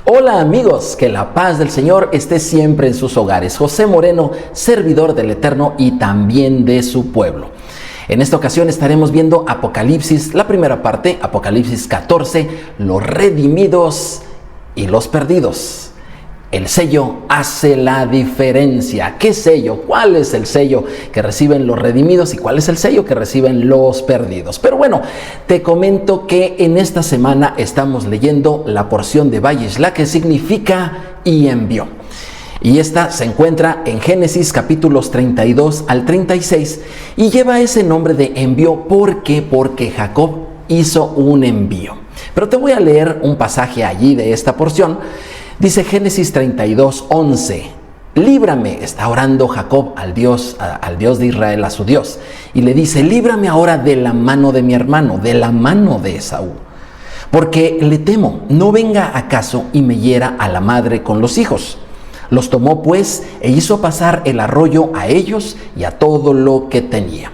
Hola amigos, que la paz del Señor esté siempre en sus hogares. José Moreno, servidor del Eterno y también de su pueblo. En esta ocasión estaremos viendo Apocalipsis, la primera parte, Apocalipsis 14, los redimidos y los perdidos. El sello hace la diferencia. ¿Qué sello? ¿Cuál es el sello que reciben los redimidos y cuál es el sello que reciben los perdidos? Pero bueno, te comento que en esta semana estamos leyendo la porción de Vayishlach, que significa y envió. Y esta se encuentra en Génesis capítulos 32 al 36 y lleva ese nombre de envió porque Jacob hizo un envío. Pero te voy a leer un pasaje allí de esta porción. Dice Génesis 32, 11, líbrame, está orando Jacob al Dios de Israel, a su Dios, y le dice, líbrame ahora de la mano de mi hermano, de la mano de Esaú, porque le temo, no venga acaso y me hiera a la madre con los hijos. Los tomó pues e hizo pasar el arroyo a ellos y a todo lo que tenía.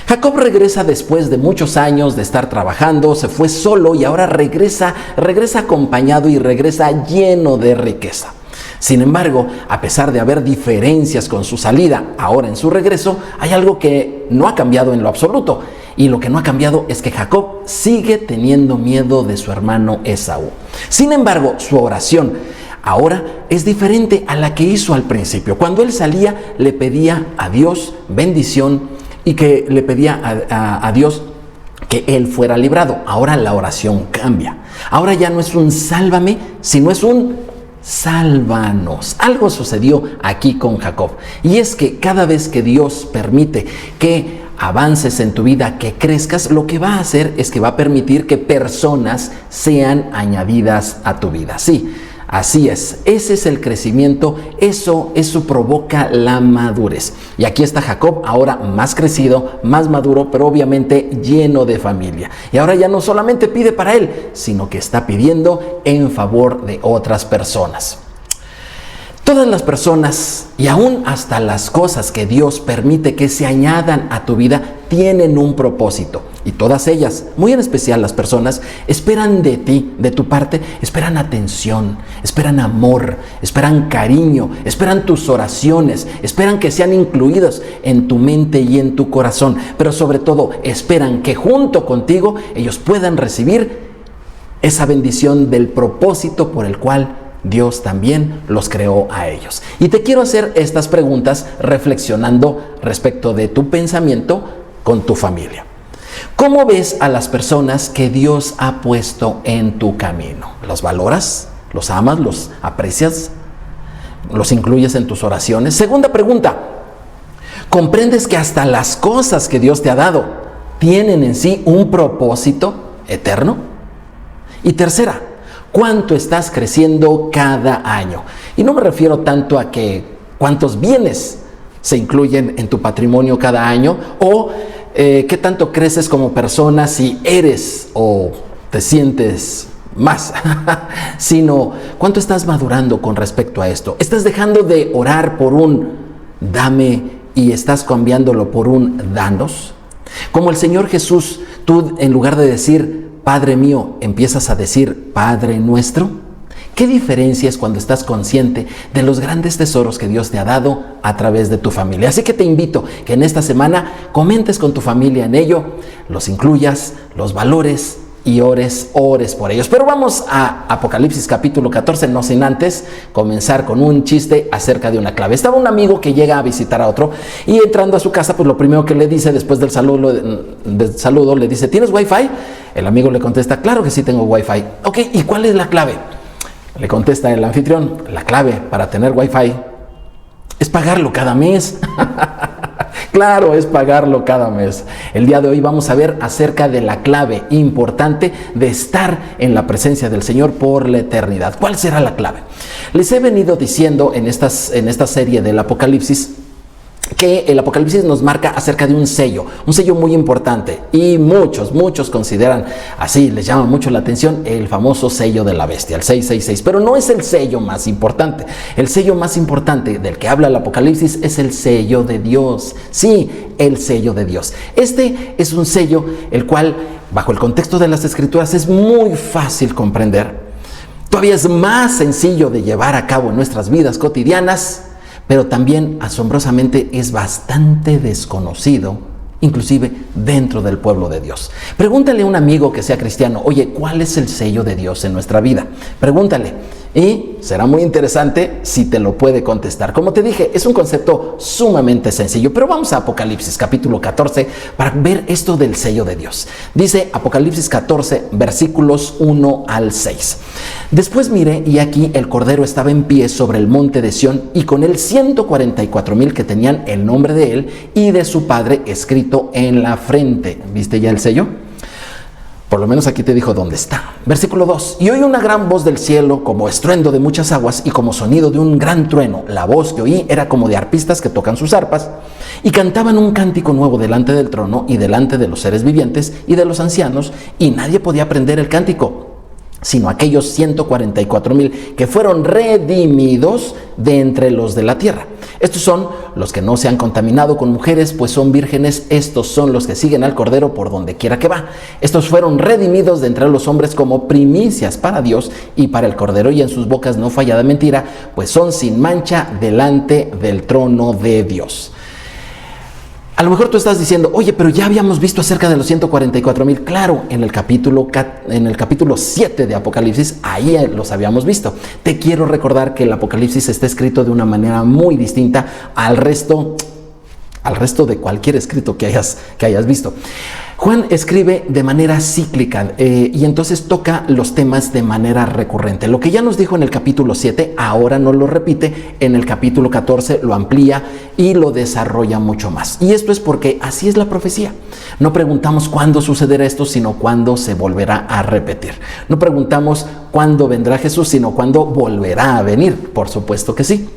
Jacob regresa después de muchos años de estar trabajando, se fue solo y ahora regresa acompañado y regresa lleno de riqueza. Sin embargo, a pesar de haber diferencias con su salida, ahora en su regreso, hay algo que no ha cambiado en lo absoluto. Y lo que no ha cambiado es que Jacob sigue teniendo miedo de su hermano Esaú. Sin embargo, su oración ahora es diferente a la que hizo al principio. Cuando él salía, le pedía a Dios bendición y que le pedía a Dios que él fuera librado. Ahora la oración cambia. Ahora ya no es un sálvame, sino es un sálvanos. Algo sucedió aquí con Jacob. Y es que cada vez que Dios permite que avances en tu vida, que crezcas, lo que va a hacer es que va a permitir que personas sean añadidas a tu vida. Sí, así es, ese es el crecimiento, eso provoca la madurez. Y aquí está Jacob, ahora más crecido, más maduro, pero obviamente lleno de familia. Y ahora ya no solamente pide para él, sino que está pidiendo en favor de otras personas. Todas las personas y aún hasta las cosas que Dios permite que se añadan a tu vida tienen un propósito. Y todas ellas, muy en especial las personas, esperan de ti, de tu parte, esperan atención, esperan amor, esperan cariño, esperan tus oraciones, esperan que sean incluidos en tu mente y en tu corazón. Pero sobre todo, esperan que junto contigo ellos puedan recibir esa bendición del propósito por el cual Dios también los creó a ellos. Y te quiero hacer estas preguntas reflexionando respecto de tu pensamiento con tu familia. ¿Cómo ves a las personas que Dios ha puesto en tu camino? ¿Los valoras? ¿Los amas? ¿Los aprecias? ¿Los incluyes en tus oraciones? Segunda pregunta, ¿comprendes que hasta las cosas que Dios te ha dado tienen en sí un propósito eterno? Y tercera, ¿cuánto estás creciendo cada año? Y no me refiero tanto a que cuántos bienes se incluyen en tu patrimonio cada año o qué tanto creces como persona si eres o te sientes más, sino cuánto estás madurando con respecto a esto. ¿Estás dejando de orar por un dame y estás cambiándolo por un danos? Como el Señor Jesús, tú en lugar de decir Padre mío, empiezas a decir Padre nuestro. ¿Qué diferencia es cuando estás consciente de los grandes tesoros que Dios te ha dado a través de tu familia? Así que te invito que en esta semana comentes con tu familia en ello, los incluyas, los valores y ores por ellos. Pero vamos a Apocalipsis capítulo 14, no sin antes comenzar con un chiste acerca de una clave. Estaba un amigo que llega a visitar a otro y entrando a su casa, pues lo primero que le dice después del saludo le dice, ¿tienes wifi? El amigo le contesta, claro que sí tengo wifi. Ok, ¿y cuál es la clave? Le contesta el anfitrión, la clave para tener wifi es pagarlo cada mes. Claro, es pagarlo cada mes. El día de hoy vamos a ver acerca de la clave importante de estar en la presencia del Señor por la eternidad. ¿Cuál será la clave? Les he venido diciendo en esta serie del Apocalipsis que el Apocalipsis nos marca acerca de un sello muy importante y muchos consideran así, les llama mucho la atención el famoso sello de la bestia, el 666, pero no es el sello más importante. El sello más importante del que habla el Apocalipsis es el sello de Dios. Sí, el sello de Dios. Este es un sello el cual bajo el contexto de las Escrituras es muy fácil comprender. Todavía es más sencillo de llevar a cabo en nuestras vidas cotidianas, pero también asombrosamente es bastante desconocido, inclusive dentro del pueblo de Dios. Pregúntale a un amigo que sea cristiano, oye, ¿cuál es el sello de Dios en nuestra vida? Pregúntale y será muy interesante si te lo puede contestar. Como te dije, es un concepto sumamente sencillo, pero vamos a Apocalipsis capítulo 14 para ver esto del sello de Dios. Dice Apocalipsis 14, versículos 1 al 6. Después miré y aquí el Cordero estaba en pie sobre el monte de Sión y con él 144,000 que tenían el nombre de él y de su Padre escrito en la frente. ¿Viste ya el sello? Por lo menos aquí te dijo dónde está. Versículo 2. Y oí una gran voz del cielo como estruendo de muchas aguas y como sonido de un gran trueno. La voz que oí era como de arpistas que tocan sus arpas y cantaban un cántico nuevo delante del trono y delante de los seres vivientes y de los ancianos, y nadie podía aprender el cántico, sino aquellos 144,000 que fueron redimidos de entre los de la tierra. Estos son los que no se han contaminado con mujeres, pues son vírgenes. Estos son los que siguen al Cordero por donde quiera que va. Estos fueron redimidos de entre los hombres como primicias para Dios y para el Cordero, y en sus bocas no fallada mentira, pues son sin mancha delante del trono de Dios. A lo mejor tú estás diciendo, oye, pero ya habíamos visto acerca de los 144,000. Claro, en el capítulo 7 de Apocalipsis, ahí los habíamos visto. Te quiero recordar que el Apocalipsis está escrito de una manera muy distinta al resto de cualquier escrito que hayas visto. Juan escribe de manera cíclica y entonces toca los temas de manera recurrente. Lo que ya nos dijo en el capítulo 7, ahora no lo repite, en el capítulo 14 lo amplía y lo desarrolla mucho más. Y esto es porque así es la profecía. No preguntamos cuándo sucederá esto, sino cuándo se volverá a repetir. No preguntamos cuándo vendrá Jesús, sino cuándo volverá a venir. Por supuesto que sí.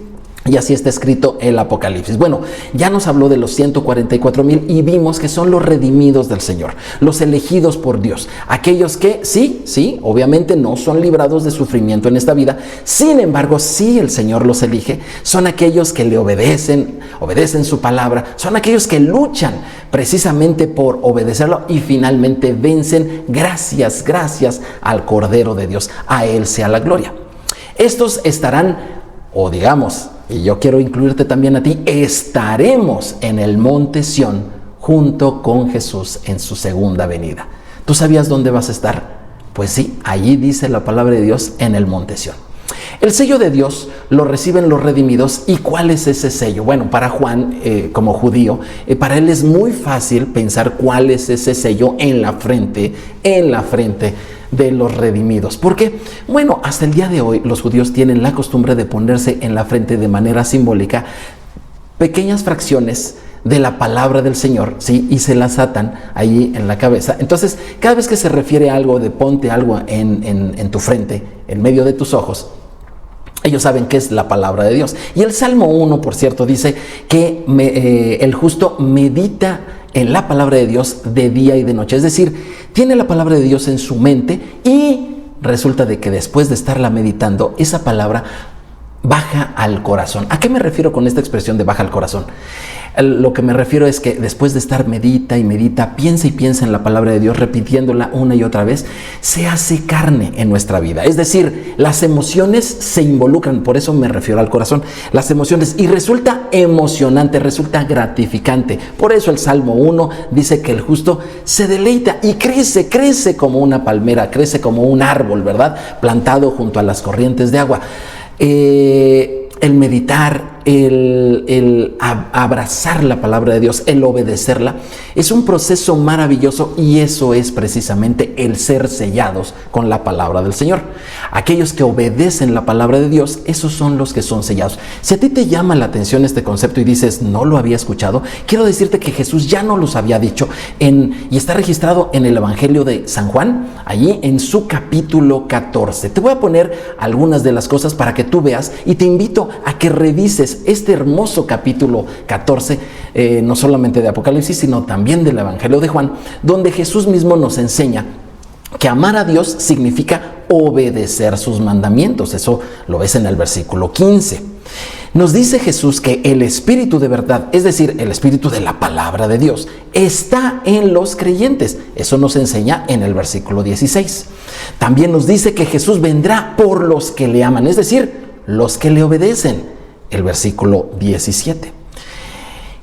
Y así está escrito el Apocalipsis. Bueno, ya nos habló de los 144,000 y vimos que son los redimidos del Señor, los elegidos por Dios, aquellos que sí, obviamente no son librados de sufrimiento en esta vida. Sin embargo, sí el Señor los elige. Son aquellos que le obedecen su palabra, son aquellos que luchan precisamente por obedecerlo y finalmente vencen gracias al Cordero de Dios. A Él sea la gloria. Estos estarán, o digamos, y yo quiero incluirte también a ti, estaremos en el monte Sión junto con Jesús en su segunda venida. ¿Tú sabías dónde vas a estar? Pues sí, allí dice la palabra de Dios, en el monte Sión. El sello de Dios lo reciben los redimidos. ¿Y cuál es ese sello? Bueno, para Juan, como judío, para él es muy fácil pensar cuál es ese sello en la frente de los redimidos. ¿Por qué? Bueno, hasta el día de hoy los judíos tienen la costumbre de ponerse en la frente de manera simbólica pequeñas fracciones de la palabra del Señor, ¿sí? Y se las atan ahí en la cabeza. Entonces, cada vez que se refiere a algo de ponte algo en tu frente, en medio de tus ojos, ellos saben que es la palabra de Dios. Y el Salmo 1, por cierto, dice que el justo medita en la palabra de Dios de día y de noche. Es decir, tiene la palabra de Dios en su mente y resulta de que después de estarla meditando, esa palabra baja al corazón. ¿A qué me refiero con esta expresión de baja al corazón? Lo que me refiero es que después de estar medita y medita, piensa y piensa en la palabra de Dios, repitiéndola una y otra vez, se hace carne en nuestra vida. Es decir, las emociones se involucran, por eso me refiero al corazón, las emociones, y resulta emocionante, resulta gratificante. Por eso el Salmo 1 dice que el justo se deleita y crece como una palmera, crece como un árbol, ¿verdad? Plantado junto a las corrientes de agua. El meditar, el abrazar la palabra de Dios, el obedecerla, es un proceso maravilloso, y eso es precisamente el ser sellados con la palabra del Señor. Aquellos que obedecen la palabra de Dios, esos son los que son sellados. Si a ti te llama la atención este concepto y dices, no lo había escuchado, quiero decirte que Jesús ya nos los había dicho y está registrado en el Evangelio de San Juan, allí en su capítulo 14. Te voy a poner algunas de las cosas para que tú veas, y te invito a que revises este hermoso capítulo 14, no solamente de Apocalipsis, sino también del Evangelio de Juan, donde Jesús mismo nos enseña que amar a Dios significa obedecer sus mandamientos. Eso lo ves en el versículo 15. Nos dice Jesús que el Espíritu de verdad, es decir, el Espíritu de la palabra de Dios, está en los creyentes. Eso nos enseña en el versículo 16. También nos dice que Jesús vendrá por los que le aman, es decir, los que le obedecen. El versículo 17.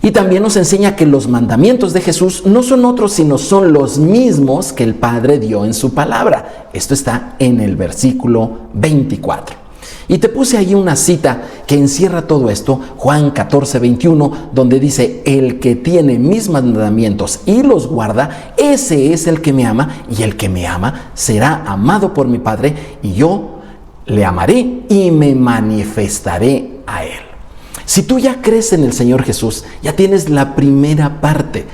Y también nos enseña que los mandamientos de Jesús no son otros, sino son los mismos que el Padre dio en su palabra. Esto está en el versículo 24. Y te puse ahí una cita que encierra todo esto, Juan 14:21, donde dice: el que tiene mis mandamientos y los guarda, ese es el que me ama, y el que me ama será amado por mi Padre, y yo le amaré y me manifestaré a él. Si tú ya crees en el Señor Jesús, ya tienes la primera parte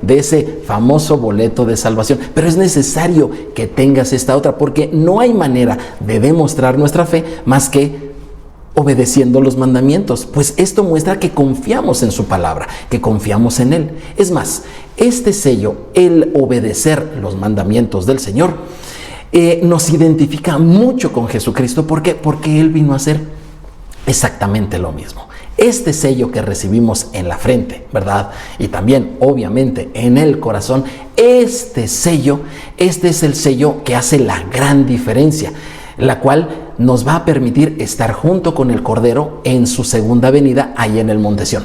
de ese famoso boleto de salvación. Pero es necesario que tengas esta otra, porque no hay manera de demostrar nuestra fe más que obedeciendo los mandamientos. Pues esto muestra que confiamos en su palabra, que confiamos en Él. Es más, este sello, el obedecer los mandamientos del Señor, nos identifica mucho con Jesucristo. ¿Por qué? Porque Él vino a hacer exactamente lo mismo. Este sello que recibimos en la frente, ¿verdad? Y también, obviamente, en el corazón, este es el sello que hace la gran diferencia, la cual nos va a permitir estar junto con el Cordero en su segunda venida ahí en el Monte Sión.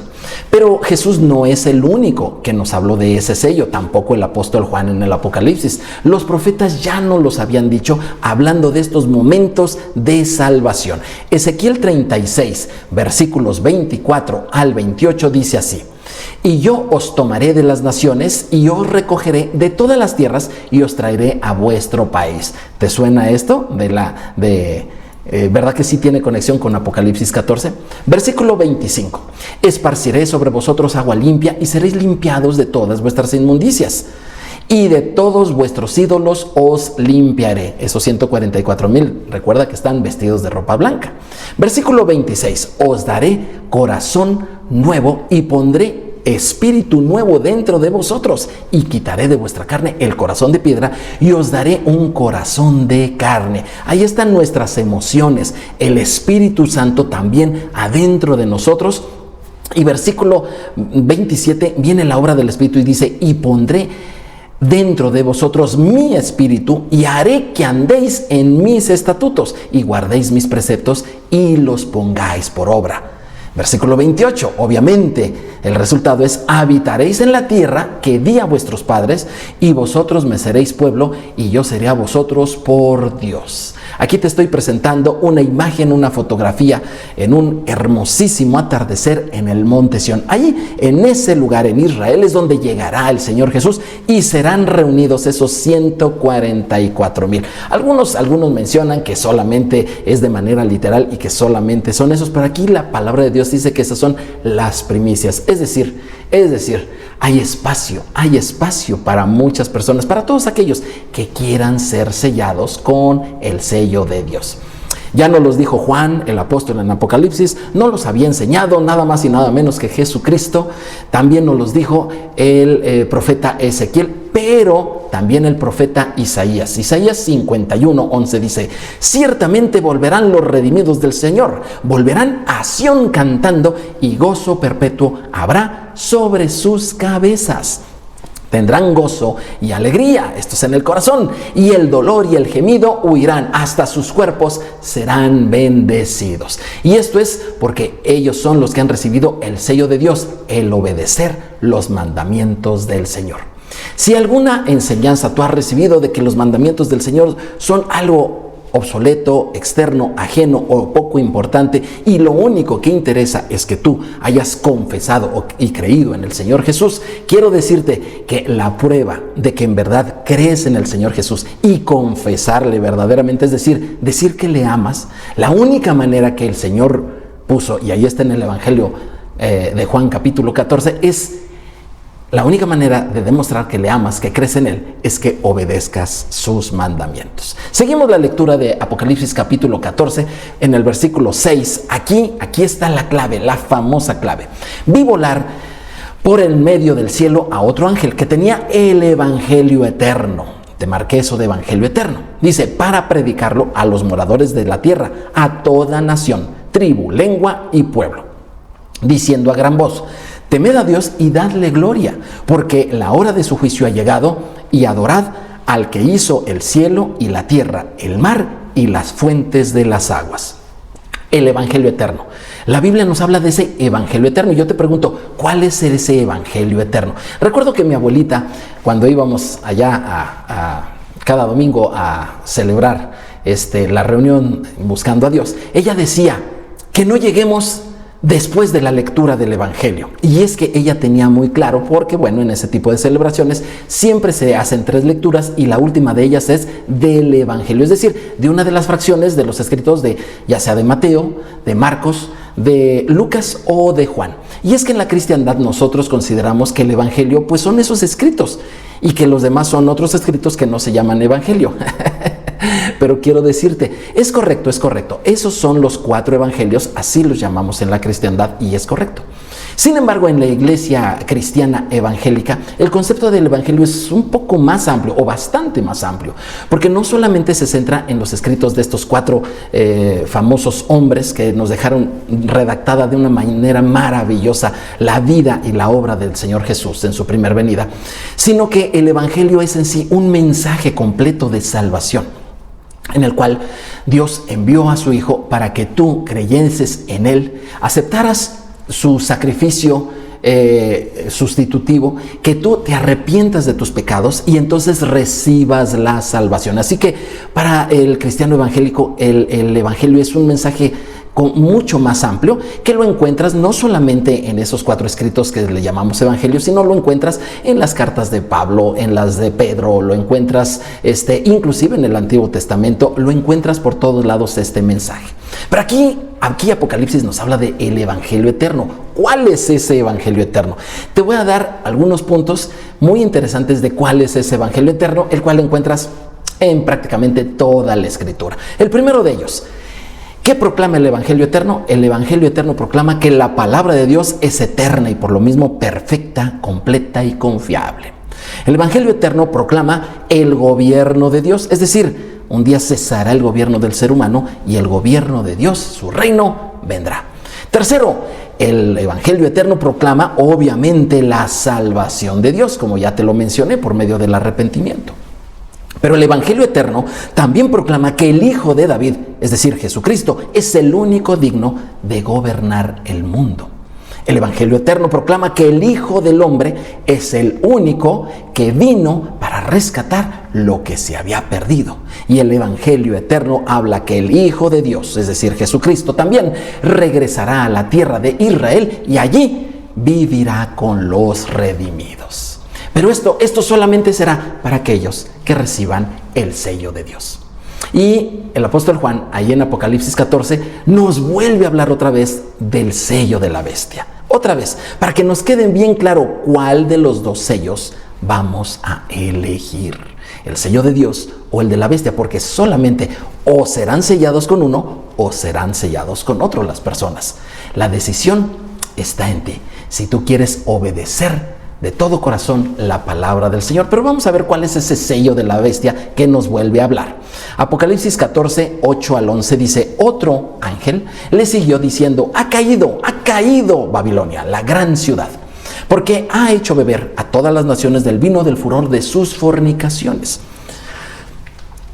Pero Jesús no es el único que nos habló de ese sello, tampoco el apóstol Juan en el Apocalipsis. Los profetas ya nos los habían dicho, hablando de estos momentos de salvación. Ezequiel 36, versículos 24 al 28 dice así: y yo os tomaré de las naciones y os recogeré de todas las tierras y os traeré a vuestro país. ¿Te suena esto? ¿Verdad que sí tiene conexión con Apocalipsis 14? Versículo 25. Esparciré sobre vosotros agua limpia y seréis limpiados de todas vuestras inmundicias. Y de todos vuestros ídolos os limpiaré. Esos 144,000, recuerda que están vestidos de ropa blanca. Versículo 26. Os daré corazón nuevo y pondré espíritu nuevo dentro de vosotros, y quitaré de vuestra carne el corazón de piedra y os daré un corazón de carne. Ahí están nuestras emociones, el Espíritu Santo también adentro de nosotros. Y versículo 27 viene la obra del Espíritu y dice: y pondré dentro de vosotros mi espíritu y haré que andéis en mis estatutos y guardéis mis preceptos y los pongáis por obra. Versículo 28, obviamente el resultado es: habitaréis en la tierra que di a vuestros padres y vosotros me seréis pueblo y yo seré a vosotros por Dios. Aquí te estoy presentando una imagen, una fotografía en un hermosísimo atardecer en el Monte Sión. Allí, en ese lugar en Israel, es donde llegará el Señor Jesús y serán reunidos esos 144,000. Algunos mencionan que solamente es de manera literal y que solamente son esos, pero aquí la palabra de Dios dice que esas son las primicias. Es decir, hay espacio para muchas personas, para todos aquellos que quieran ser sellados con el sello de Dios. Ya nos los dijo Juan, el apóstol, en Apocalipsis, no los había enseñado nada más y nada menos que Jesucristo. También nos los dijo el profeta Ezequiel, pero también el profeta Isaías. Isaías 51:11 dice: ciertamente volverán los redimidos del Señor, volverán a Sión cantando, y gozo perpetuo habrá sobre sus cabezas. Tendrán gozo y alegría, esto es en el corazón, y el dolor y el gemido huirán, hasta sus cuerpos serán bendecidos. Y esto es porque ellos son los que han recibido el sello de Dios, el obedecer los mandamientos del Señor. Si alguna enseñanza tú has recibido de que los mandamientos del Señor son algo obsoleto, externo, ajeno o poco importante, y lo único que interesa es que tú hayas confesado y creído en el Señor Jesús, quiero decirte que la prueba de que en verdad crees en el Señor Jesús y confesarle verdaderamente, es decir que le amas, la única manera que el Señor puso, y ahí está en el Evangelio de Juan capítulo 14, la única manera de demostrar que le amas, que crees en Él, es que obedezcas sus mandamientos. Seguimos la lectura de Apocalipsis capítulo 14 en el versículo 6. Aquí está la clave, la famosa clave. Vi volar por el medio del cielo a otro ángel que tenía el evangelio eterno. Te marqué eso de evangelio eterno. Dice: para predicarlo a los moradores de la tierra, a toda nación, tribu, lengua y pueblo, diciendo a gran voz: temed a Dios y dadle gloria, porque la hora de su juicio ha llegado, y adorad al que hizo el cielo y la tierra, el mar y las fuentes de las aguas. El Evangelio eterno. La Biblia nos habla de ese Evangelio eterno y yo te pregunto, ¿cuál es ese Evangelio eterno? Recuerdo que mi abuelita, cuando íbamos allá cada domingo a celebrar la reunión buscando a Dios, ella decía que no lleguemos después de la lectura del Evangelio. Y es que ella tenía muy claro, porque bueno, en ese tipo de celebraciones siempre se hacen 3 lecturas y la última de ellas es del Evangelio, es decir, de una de las fracciones de los escritos de, ya sea de Mateo, de Marcos, de Lucas o de Juan. Y es que en la cristiandad nosotros consideramos que el Evangelio pues son esos escritos y que los demás son otros escritos que no se llaman Evangelio. Pero quiero decirte, es correcto. Esos son los 4 evangelios, así los llamamos en la cristiandad y es correcto. Sin embargo, en la iglesia cristiana evangélica, el concepto del evangelio es un poco más amplio o bastante más amplio, porque no solamente se centra en los escritos de estos 4 famosos hombres que nos dejaron redactada de una manera maravillosa la vida y la obra del Señor Jesús en su primer venida, sino que el evangelio es en sí un mensaje completo de salvación, en el cual Dios envió a su Hijo para que tú creyeses en Él, aceptaras su sacrificio sustitutivo, que tú te arrepientas de tus pecados y entonces recibas la salvación. Así que para el cristiano evangélico, el evangelio es un mensaje mucho más amplio, que lo encuentras no solamente en esos 4 escritos que le llamamos evangelios, sino lo encuentras en las cartas de Pablo, en las de Pedro, lo encuentras inclusive en el Antiguo Testamento, lo encuentras por todos lados este mensaje. Pero aquí Apocalipsis nos habla de el evangelio eterno. ¿Cuál es ese evangelio eterno? Te voy a dar algunos puntos muy interesantes de cuál es ese evangelio eterno, el cual encuentras en prácticamente toda la escritura. El primero de ellos: ¿qué proclama el evangelio eterno? El evangelio eterno proclama que la palabra de Dios es eterna y por lo mismo perfecta, completa y confiable. El evangelio eterno proclama el gobierno de Dios, es decir, un día cesará el gobierno del ser humano y el gobierno de Dios, su reino, vendrá. Tercero, el evangelio eterno proclama obviamente la salvación de Dios, como ya te lo mencioné, por medio del arrepentimiento. Pero el evangelio eterno también proclama que el Hijo de David, es decir, Jesucristo, es el único digno de gobernar el mundo. El evangelio eterno proclama que el Hijo del Hombre es el único que vino para rescatar lo que se había perdido. Y el evangelio eterno habla que el Hijo de Dios, es decir, Jesucristo, también regresará a la tierra de Israel y allí vivirá con los redimidos. Pero esto solamente será para aquellos que reciban el sello de Dios. Y el apóstol Juan, ahí en Apocalipsis 14, nos vuelve a hablar otra vez del sello de la bestia. Otra vez, para que nos quede bien claro cuál de los 2 sellos vamos a elegir. El sello de Dios o el de la bestia, porque solamente o serán sellados con uno o serán sellados con otro las personas. La decisión está en ti, si tú quieres obedecer de todo corazón la palabra del Señor. Pero vamos a ver cuál es ese sello de la bestia que nos vuelve a hablar. Apocalipsis 14, 8 al 11 dice: otro ángel le siguió diciendo: ha caído Babilonia, la gran ciudad, porque ha hecho beber a todas las naciones del vino del furor de sus fornicaciones.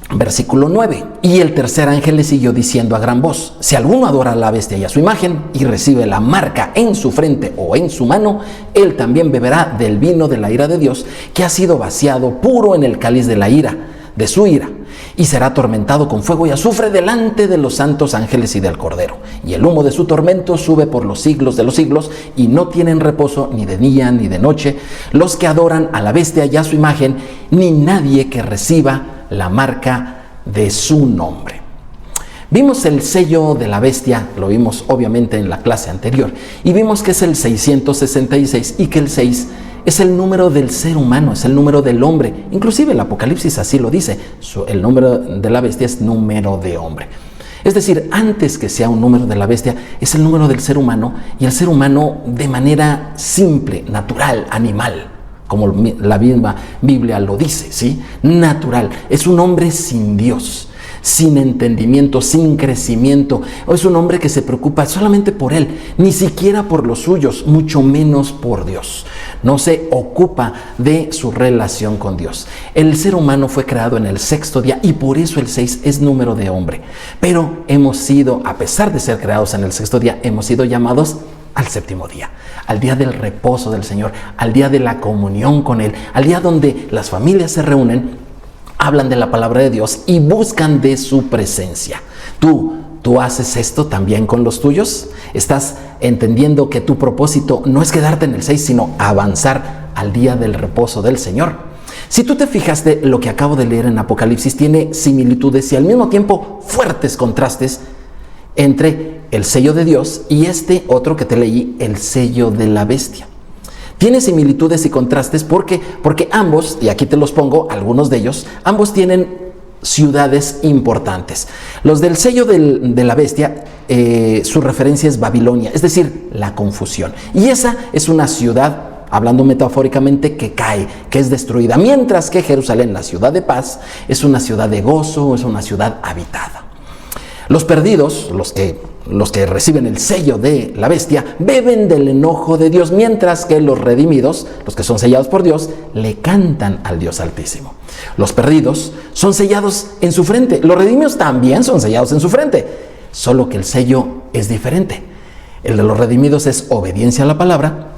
Versículo 9. Y el tercer ángel le siguió diciendo a gran voz: si alguno adora a la bestia y a su imagen y recibe la marca en su frente o en su mano, él también beberá del vino de la ira de Dios, que ha sido vaciado puro en el cáliz de la ira, de su ira, y será atormentado con fuego y azufre delante de los santos ángeles y del Cordero. Y el humo de su tormento sube por los siglos de los siglos, y no tienen reposo ni de día ni de noche los que adoran a la bestia y a su imagen, ni nadie que reciba la marca de su nombre. Vimos el sello de la bestia, lo vimos obviamente en la clase anterior, y vimos que es el 666 y que el 6 es el número del ser humano, es el número del hombre. Inclusive el Apocalipsis así lo dice, el número de la bestia es número de hombre. Es decir, antes que sea un número de la bestia, es el número del ser humano, y el ser humano de manera simple, natural, animal, como la misma Biblia lo dice, ¿sí? Natural. Es un hombre sin Dios. sin entendimiento, sin crecimiento. Es un hombre que se preocupa solamente por él, ni siquiera por los suyos, mucho menos por Dios. No se ocupa de su relación con Dios. El ser humano fue creado en el sexto día y por eso el 6 es número de hombre. Pero hemos sido, a pesar de ser creados en el sexto día, hemos sido llamados al séptimo día, al día del reposo del Señor, al día de la comunión con Él, al día donde las familias se reúnen, hablan de la palabra de Dios y buscan de su presencia. ¿Tú haces esto también con los tuyos? ¿Estás entendiendo que tu propósito no es quedarte en el 6, sino avanzar al día del reposo del Señor? Si tú te fijaste, lo que acabo de leer en Apocalipsis tiene similitudes y al mismo tiempo fuertes contrastes entre el sello de Dios y este otro que te leí, el sello de la bestia. Tiene similitudes y contrastes porque ambos, y aquí te los pongo, algunos de ellos, ambos tienen ciudades importantes. Los del sello de la bestia, su referencia es Babilonia, es decir, la confusión. Y esa es una ciudad, hablando metafóricamente, que cae, que es destruida. Mientras que Jerusalén, la ciudad de paz, es una ciudad de gozo, es una ciudad habitada. Los perdidos, los que reciben el sello de la bestia, beben del enojo de Dios, mientras que los redimidos, los que son sellados por Dios, le cantan al Dios Altísimo. Los perdidos son sellados en su frente, los redimidos también son sellados en su frente, solo que el sello es diferente. El de los redimidos es obediencia a la palabra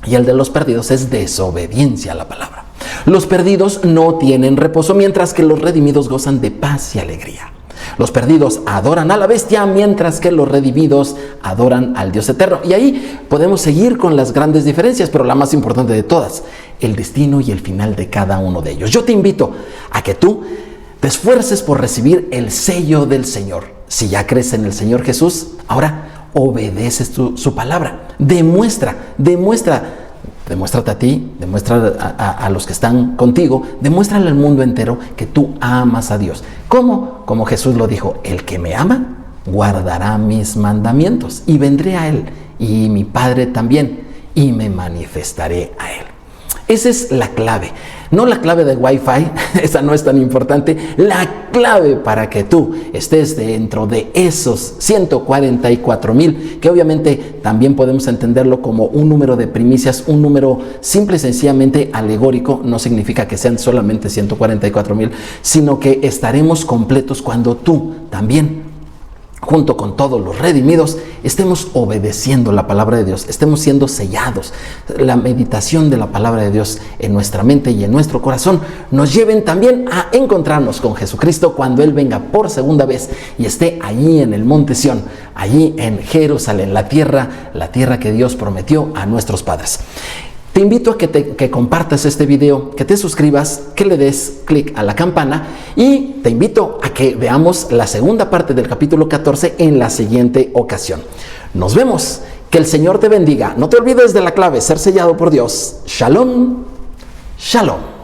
y el de los perdidos es desobediencia a la palabra. Los perdidos no tienen reposo, mientras que los redimidos gozan de paz y alegría. Los perdidos adoran a la bestia, mientras que los redimidos adoran al Dios eterno. Y ahí podemos seguir con las grandes diferencias, pero la más importante de todas, el destino y el final de cada uno de ellos. Yo te invito a que tú te esfuerces por recibir el sello del Señor. Si ya crees en el Señor Jesús, ahora obedeces su palabra. Demuéstrate a ti, demuestra a los que están contigo, demuéstrale al mundo entero que tú amas a Dios. ¿Cómo? Como Jesús lo dijo, el que me ama guardará mis mandamientos y vendré a Él y mi Padre también y me manifestaré a Él. Esa es la clave, no la clave de Wi-Fi, esa no es tan importante, la clave para que tú estés dentro de esos 144,000, que obviamente también podemos entenderlo como un número de primicias, un número simple y sencillamente alegórico, no significa que sean solamente 144,000, sino que estaremos completos cuando tú también, junto con todos los redimidos, estemos obedeciendo la palabra de Dios, estemos siendo sellados. La meditación de la palabra de Dios en nuestra mente y en nuestro corazón nos lleven también a encontrarnos con Jesucristo cuando Él venga por segunda vez y esté allí en el monte Sión, allí en Jerusalén, la tierra que Dios prometió a nuestros padres. Te invito a que compartas este video, que te suscribas, que le des clic a la campana y te invito a que veamos la segunda parte del capítulo 14 en la siguiente ocasión. Nos vemos. Que el Señor te bendiga. No te olvides de la clave, ser sellado por Dios. Shalom, shalom.